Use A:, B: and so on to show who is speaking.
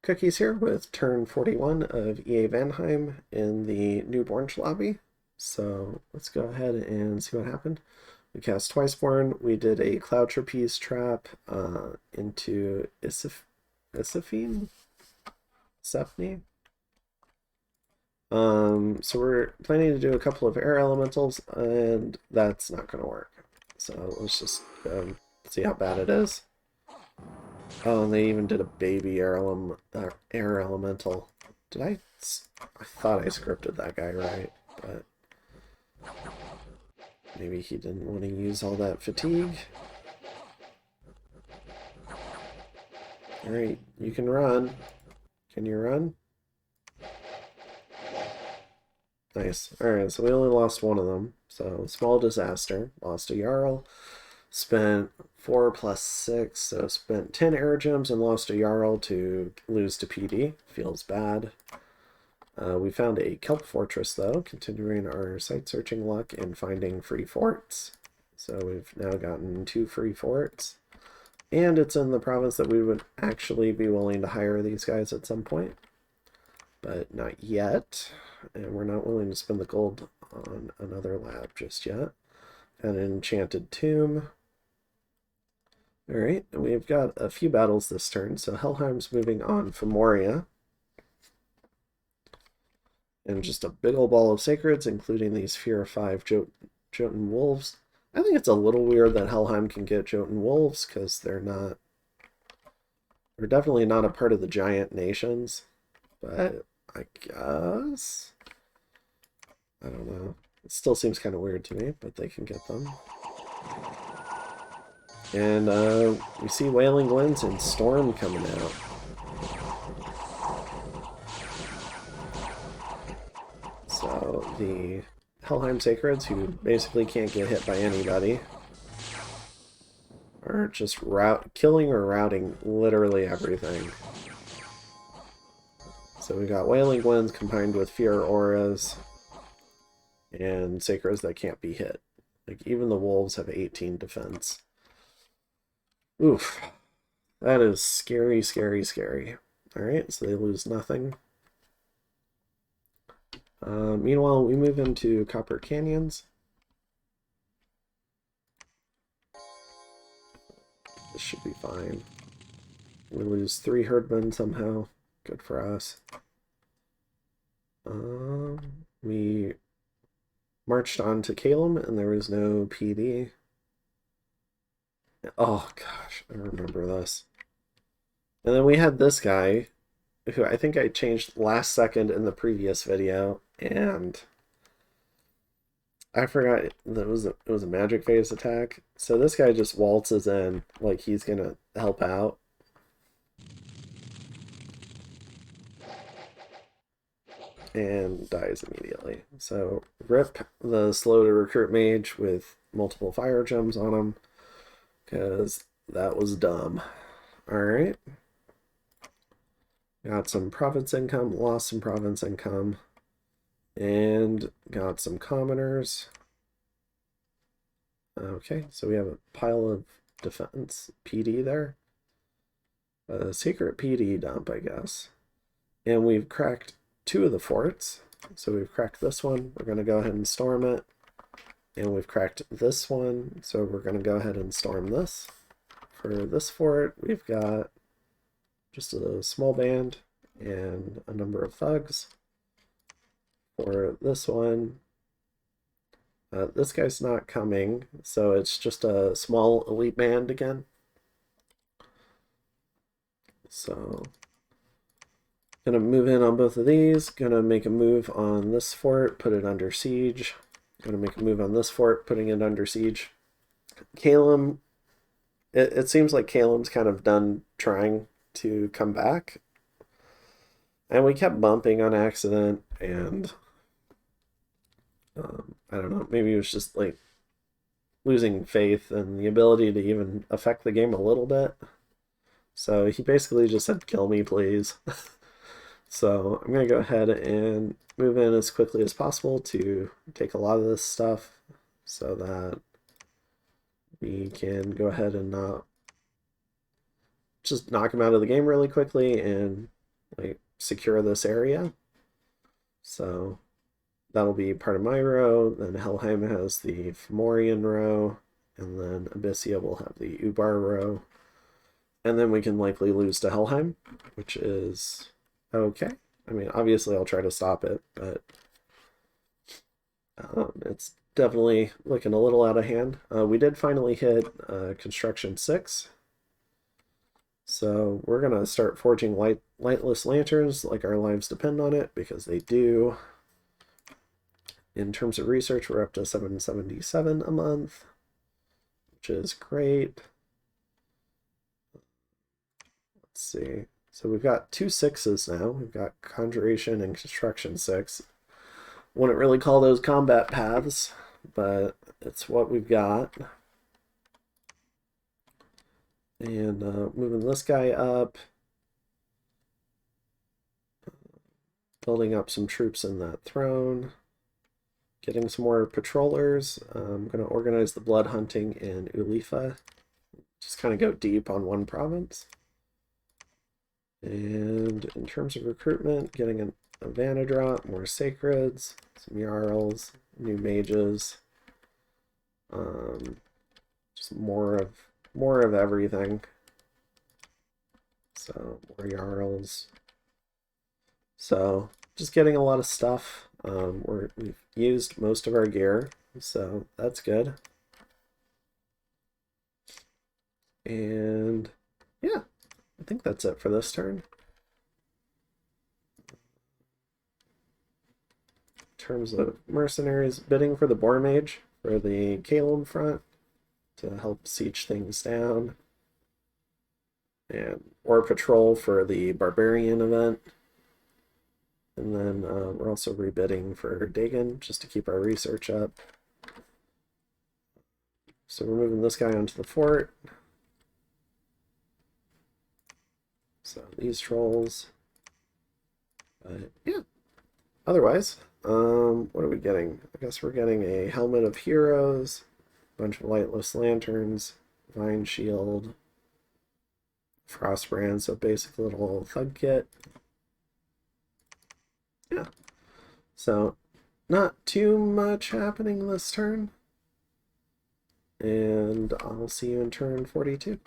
A: Cookies here with turn 41 of EA Vanheim in the Noob Orange lobby. So let's go ahead and see what happened. We cast Twiceborn. We did a Cloud Trapeze trap into Isafine? Sephne? So we're planning to do a couple of air elementals, and that's not going to work. So let's just see how bad it is. Oh, and they even did a baby air elemental. Did I? I thought I scripted that guy right, but maybe he didn't want to use all that fatigue. Alright, you can run. Can you run? Nice. Alright, so we only lost one of them. So, small disaster. Lost a Jarl. Spent 4 plus 6, so spent 10 air gems and lost a Jarl to lose to PD. Feels bad. We found a kelp fortress, though, continuing our site-searching luck and finding free forts. So we've now gotten 2 free forts. And it's in the province that we would actually be willing to hire these guys at some point. But not yet. And we're not willing to spend the gold on another lab just yet. An enchanted tomb. Alright, and we've got a few battles this turn. So Helheim's moving on for Moria. And just a big old ball of sacreds, including these Fear of 5 Jotun wolves. I think it's a little weird that Helheim can get Jotun wolves, because they're definitely not a part of the giant nations. But I guess, I don't know. It still seems kind of weird to me, but they can get them. And we see Wailing Winds and Storm coming out. So the Helheim Sacreds, who basically can't get hit by anybody, are just killing or routing literally everything. So we got Wailing Winds combined with Fear Auras and Sacreds that can't be hit. Like, even the Wolves have 18 defense. Oof. That is scary, scary, scary. Alright, so they lose nothing. Meanwhile, we move into Copper Canyons. This should be fine. We lose 3 herdmen somehow. Good for us. We marched on to Calum, and there was no PD. Oh, gosh, I remember this. And then we had this guy, who I think I changed last second in the previous video, and I forgot that it was a magic phase attack. So this guy just waltzes in like he's gonna help out. And dies immediately. So rip the slow to recruit mage with multiple fire gems on him, because that was dumb. Alright. Got some province income, lost some province income, and got some commoners. Okay, so we have a pile of defense PD there. A secret PD dump, I guess. And we've cracked 2 of the forts. So we've cracked this one. We're going to go ahead and storm it. And we've cracked this one. So we're going to go ahead and storm this. For this fort, we've got just a small band and a number of thugs. For this one, this guy's not coming, so it's just a small elite band again. So, gonna move in on both of these, gonna make a move on this fort, put it under siege. Gonna make a move on this fort, putting it under siege. Calum, it seems like Calum's kind of done trying to come back. And we kept bumping on accident, and I don't know, maybe it was just like losing faith and the ability to even affect the game a little bit. So he basically just said, kill me, please. So I'm going to go ahead and move in as quickly as possible to take a lot of this stuff so that we can go ahead and just knock him out of the game really quickly and like secure this area. So that'll be part of my row. Then Helheim has the Fomorian row, and then Abyssia will have the Ubar row. And then we can likely lose to Helheim, which is okay. I mean, obviously I'll try to stop it, but it's definitely looking a little out of hand. We did finally hit construction 6. So we're going to start forging lightless lanterns like our lives depend on it, because they do. In terms of research, we're up to 777 a month, which is great. Let's see. So we've got 2 6s now. We've got Conjuration and Construction 6. Wouldn't really call those combat paths, but it's what we've got. And moving this guy up. Building up some troops in that throne. Getting some more patrollers. I'm going to organize the blood hunting in Ulifa. Just kind of go deep on one province. And in terms of recruitment, getting a Vanadrop, more Sacreds, some Jarls, new mages. Just more of everything. So more Jarls. So just getting a lot of stuff. We've used most of our gear, so that's good. And yeah, I think that's it for this turn. In terms of mercenaries, bidding for the Boar Mage for the Calum front to help siege things down. And or patrol for the Barbarian event. And then we're also rebidding for Dagon just to keep our research up. So we're moving this guy onto the fort. So these trolls. But yeah. Otherwise, what are we getting? I guess we're getting a Helmet of Heroes, a bunch of Lightless Lanterns, Vine Shield, Frostbrand, so basic little thug kit. Yeah. So not too much happening this turn. And I'll see you in turn 42.